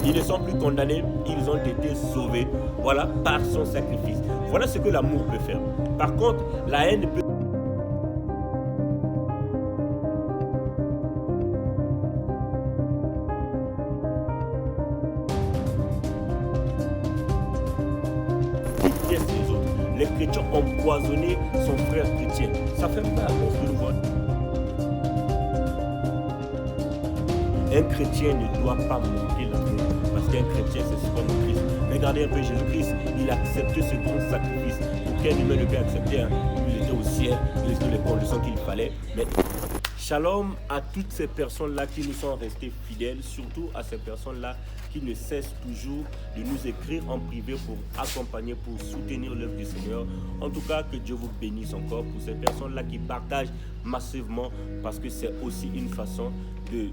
Ils ne sont plus condamnés, ils ont été sauvés, voilà, par son sacrifice. Voilà ce que l'amour peut faire. Par contre, la haine peut détester les autres. Les chrétiens ont empoisonné son frère chrétien. Ça fait mal lorsque nous voyons. Un chrétien ne doit pas manquer l'amour, parce qu'un chrétien, c'est comme Christ. Regardez un peu Jésus-Christ, il a accepté ce grand sacrifice. Aucun humain ne peut accepter. Il était au ciel, il était les conditions qu'il fallait. Mais shalom à toutes ces personnes-là qui nous sont restées fidèles, surtout à ces personnes-là qui ne cessent toujours de nous écrire en privé pour accompagner, pour soutenir l'œuvre du Seigneur. En tout cas, que Dieu vous bénisse encore pour ces personnes-là qui partagent massivement, parce que c'est aussi une façon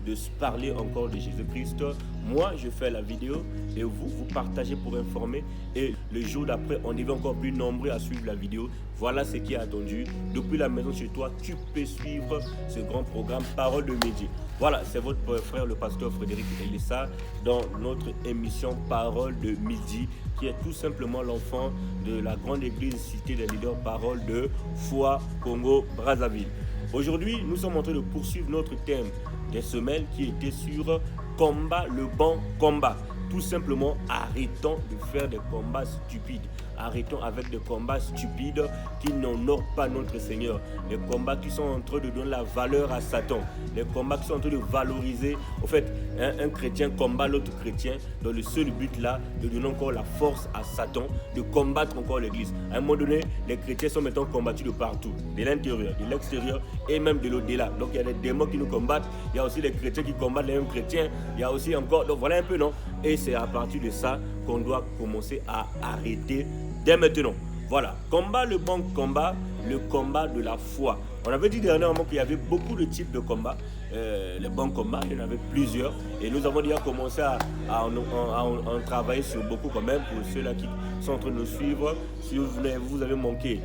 de se parler encore de Jésus-Christ. Moi, je fais la vidéo et vous partagez pour informer. Et le jour d'après, on est encore plus nombreux à suivre la vidéo. Voilà ce qui est attendu. Depuis la maison chez toi, tu peux suivre ce grand programme Parole de Midi. Voilà, c'est votre frère, le pasteur Frédéric Elissa, dans notre émission Parole de Midi, qui est tout simplement l'enfant de la grande église Cité des leaders Parole de Foi Congo-Brazzaville. Aujourd'hui, nous sommes en train de poursuivre notre thème des semaines qui était sur combat, le bon combat. Tout simplement, arrêtons de faire des combats stupides. Arrêtons avec des combats stupides qui n'honorent pas notre Seigneur. Les combats qui sont en train de donner la valeur à Satan. Les combats qui sont en train de valoriser. En fait, un chrétien combat l'autre chrétien dans le seul but là de donner encore la force à Satan de combattre encore l'église. À un moment donné, les chrétiens sont maintenant combattus de partout. De l'intérieur, de l'extérieur et même de l'au-delà. Donc il y a des démons qui nous combattent. Il y a aussi les chrétiens qui combattent les mêmes chrétiens. Il y a aussi encore... Donc voilà un peu, non? Et c'est à partir de ça qu'on doit commencer à arrêter dès maintenant. Voilà, combat, le bon combat, le combat de la foi. On avait dit dernièrement qu'il y avait beaucoup de types de combats. Les bons combats, il y en avait plusieurs. Et nous avons déjà commencé à en travailler sur beaucoup quand même. Pour ceux-là qui sont en train de nous suivre, si vous avez manqué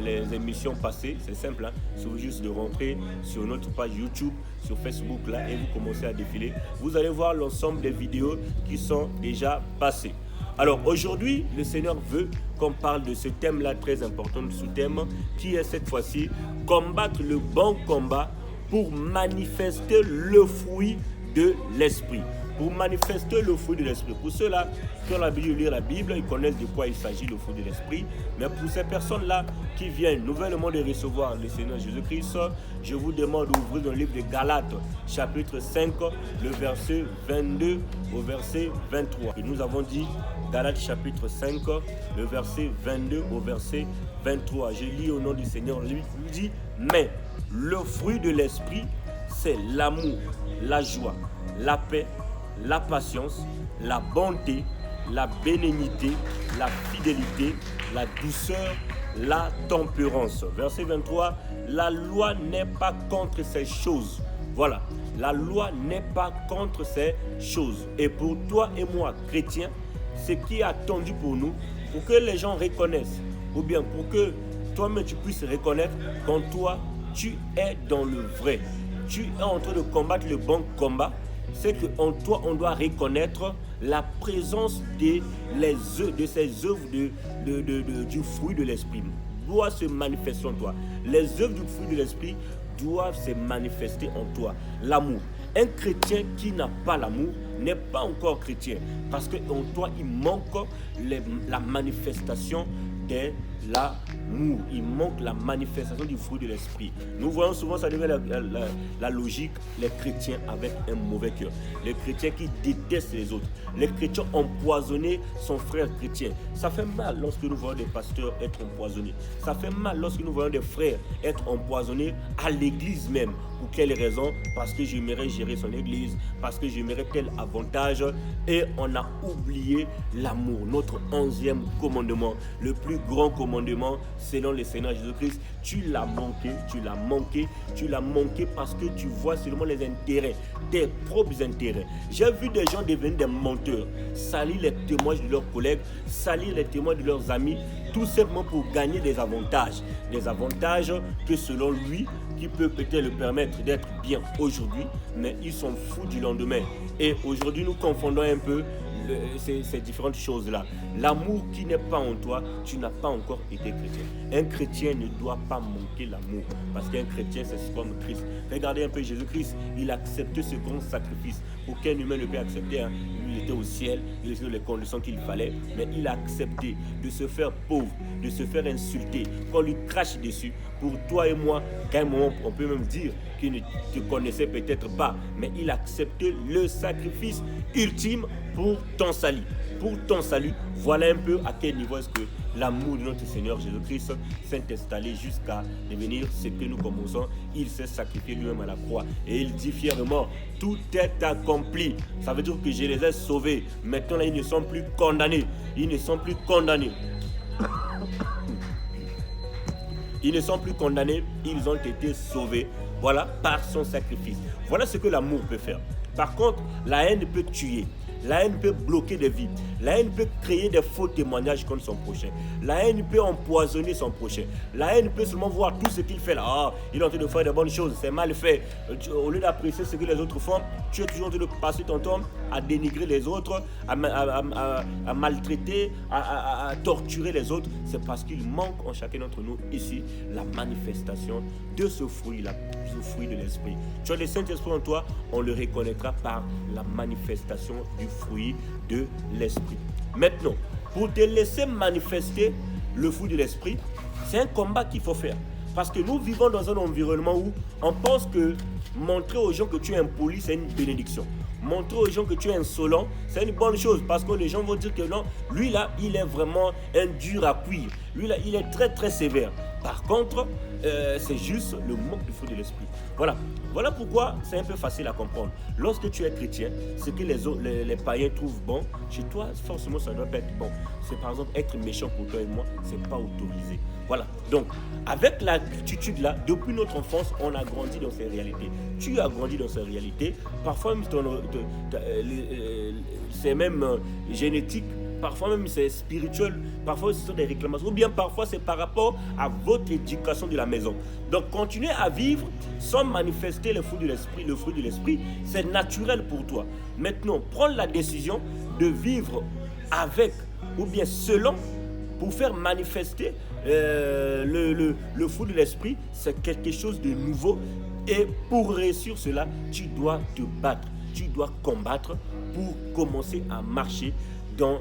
les émissions passées, c'est simple. Il suffit juste de rentrer sur notre page YouTube, sur Facebook là, et vous commencez à défiler. Vous allez voir l'ensemble des vidéos qui sont déjà passées. Alors aujourd'hui, le Seigneur veut qu'on parle de ce thème-là très important, de ce thème qui est cette fois-ci combattre le bon combat pour manifester le fruit de l'esprit. Pour manifester le fruit de l'esprit. Pour ceux-là qui ont l'habitude de lire la Bible, ils connaissent de quoi il s'agit, le fruit de l'esprit. Mais pour ces personnes-là qui viennent nouvellement de recevoir le Seigneur Jésus-Christ, je vous demande d'ouvrir dans le livre de Galates, chapitre 5, le verset 22 au verset 23. Et nous avons dit Galates chapitre 5, le verset 22 au verset 23. Je lis au nom du Seigneur, lui dit, mais le fruit de l'esprit, c'est l'amour, la joie, la paix, la patience, la bonté, la bénignité, la fidélité, la douceur, la tempérance. Verset 23, la loi n'est pas contre ces choses. Voilà, la loi n'est pas contre ces choses. Et pour toi et moi, chrétiens, ce qui est attendu pour nous, pour que les gens reconnaissent, ou bien pour que toi-même tu puisses reconnaître qu'en toi, tu es dans le vrai. Tu es en train de combattre le bon combat. C'est qu'en toi, on doit reconnaître la présence de ces œuvres du fruit de l'esprit. Doit se manifester en toi. Les œuvres du fruit de l'esprit doivent se manifester en toi. L'amour. Un chrétien qui n'a pas l'amour n'est pas encore chrétien. Parce qu'en toi, il manque la manifestation de l'amour. Il manque la manifestation du fruit de l'esprit. Nous voyons souvent, ça devient la logique, les chrétiens avec un mauvais cœur. Les chrétiens qui détestent les autres. Les chrétiens empoisonnés son frère chrétien. Ça fait mal lorsque nous voyons des pasteurs être empoisonnés. Ça fait mal lorsque nous voyons des frères être empoisonnés à l'église même. Pour quelle raison? Parce que j'aimerais gérer son église, parce que j'aimerais tel avantage. Et on a oublié l'amour, notre 11e commandement, le plus grand commandement selon le Seigneur Jésus-Christ. Tu l'as manqué, tu l'as manqué, tu l'as manqué parce que tu vois seulement les intérêts, tes propres intérêts. J'ai vu des gens devenir des menteurs, salir les témoignages de leurs collègues, salir les témoignages de leurs amis, tout simplement pour gagner des avantages que selon lui, qui peut peut-être le permettre d'être bien aujourd'hui, mais ils sont fous du lendemain. Et aujourd'hui, nous confondons un peu ces différentes choses-là. L'amour qui n'est pas en toi, tu n'as pas encore été chrétien. Un chrétien ne doit pas manquer l'amour, parce qu'un chrétien, c'est comme Christ. Regardez un peu Jésus-Christ, il a accepté ce grand sacrifice qu'aucun humain ne peut accepter. Hein. Il était au ciel, il était dans les conditions qu'il fallait, mais il a accepté de se faire pauvre, de se faire insulter, qu'on lui crache dessus. Pour toi et moi, qu'à un moment, on peut même dire qu'il ne te connaissait peut-être pas, mais il a accepté le sacrifice ultime pour ton salut. Pour ton salut, voilà un peu à quel niveau est-ce que l'amour de notre Seigneur Jésus-Christ s'est installé jusqu'à devenir ce que nous commençons. Il s'est sacrifié lui-même à la croix. Et il dit fièrement, tout est accompli. Ça veut dire que je les ai sauvés. Maintenant, là, ils ne sont plus condamnés. Ils ne sont plus condamnés. Ils ne sont plus condamnés. Ils ont été sauvés. Voilà, par son sacrifice. Voilà ce que l'amour peut faire. Par contre, la haine peut tuer. La haine peut bloquer des vies. La haine peut créer des faux témoignages contre son prochain. La haine peut empoisonner son prochain. La haine peut seulement voir tout ce qu'il fait là. Ah, il est en train de faire de bonnes choses, c'est mal fait. Au lieu d'apprécier ce que les autres font, tu es toujours en train de passer ton temps à dénigrer les autres, à maltraiter, à torturer les autres. C'est parce qu'il manque en chacun d'entre nous ici la manifestation de ce fruit-là, ce fruit de l'esprit. Tu as le Saint-Esprit en toi, on le reconnaîtra par la manifestation du fruit de l'esprit. Maintenant, pour te laisser manifester le fruit de l'esprit, c'est un combat qu'il faut faire. Parce que nous vivons dans un environnement où on pense que montrer aux gens que tu es impoli, c'est une bénédiction. Montrer aux gens que tu es insolent, c'est une bonne chose. Parce que les gens vont dire que non, lui là, il est vraiment un dur à cuire. Lui là, il est très très sévère. Par contre, c'est juste le manque du fruit de l'esprit. Voilà pourquoi c'est un peu facile à comprendre. Lorsque tu es chrétien, ce que les païens trouvent bon, chez toi, forcément, ça ne doit pas être bon. C'est par exemple être méchant pour toi et moi, c'est pas autorisé. Voilà. Donc, avec l'attitude là, depuis notre enfance, on a grandi dans ces réalités. Tu as grandi dans ces réalités. Parfois même, c'est même génétique. Parfois même c'est spirituel, parfois ce sont des réclamations, ou bien parfois c'est par rapport à votre éducation de la maison. Donc continuer à vivre sans manifester le fruit de l'esprit, c'est naturel pour toi. Maintenant, prends la décision de vivre avec ou bien selon pour faire manifester le fruit de l'esprit, c'est quelque chose de nouveau. Et pour réussir cela, tu dois te battre, tu dois combattre pour commencer à marcher dans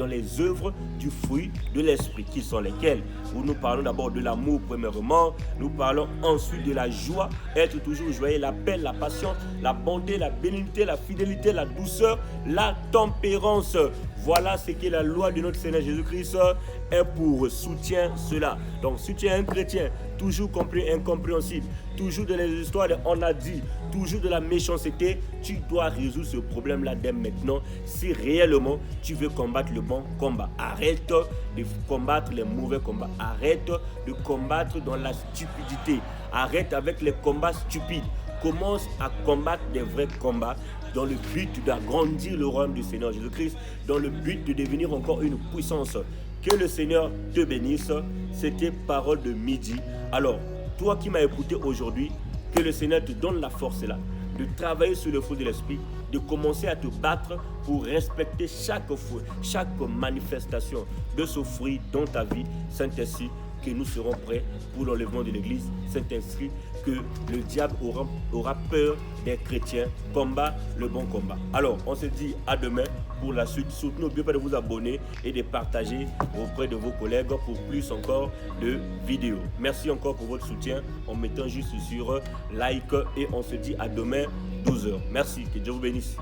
les œuvres du fruit de l'esprit, qui sont lesquelles? Où nous parlons d'abord de l'amour premièrement, nous parlons ensuite de la joie, être toujours joyeux, la paix, la patience, la bonté, la bénignité, la fidélité, la douceur, la tempérance. Voilà ce que la loi de notre Seigneur Jésus-Christ est pour soutien cela. Donc si tu es un chrétien, toujours incompréhensible, toujours de les histoires de on a dit, toujours de la méchanceté, tu dois résoudre ce problème-là dès maintenant si réellement tu veux combattre le bon combat. Arrête de combattre les mauvais combats. Arrête de combattre dans la stupidité. Arrête avec les combats stupides. Commence à combattre des vrais combats dans le but d'agrandir le royaume du Seigneur Jésus-Christ, dans le but de devenir encore une puissance. Que le Seigneur te bénisse. C'était Parole de Midi. Alors, toi qui m'as écouté aujourd'hui, que le Seigneur te donne la force là, de travailler sur le fruit de l'esprit, de commencer à te battre pour respecter chaque manifestation de ce fruit dans ta vie. Saint-Esprit, que nous serons prêts pour l'enlèvement de l'Église. C'est ainsi que le diable aura peur des chrétiens. Combat le bon combat. Alors, on se dit à demain pour la suite. Surtout, n'oubliez pas de vous abonner et de partager auprès de vos collègues pour plus encore de vidéos. Merci encore pour votre soutien en mettant juste sur like et on se dit à demain 12h. Merci, que Dieu vous bénisse.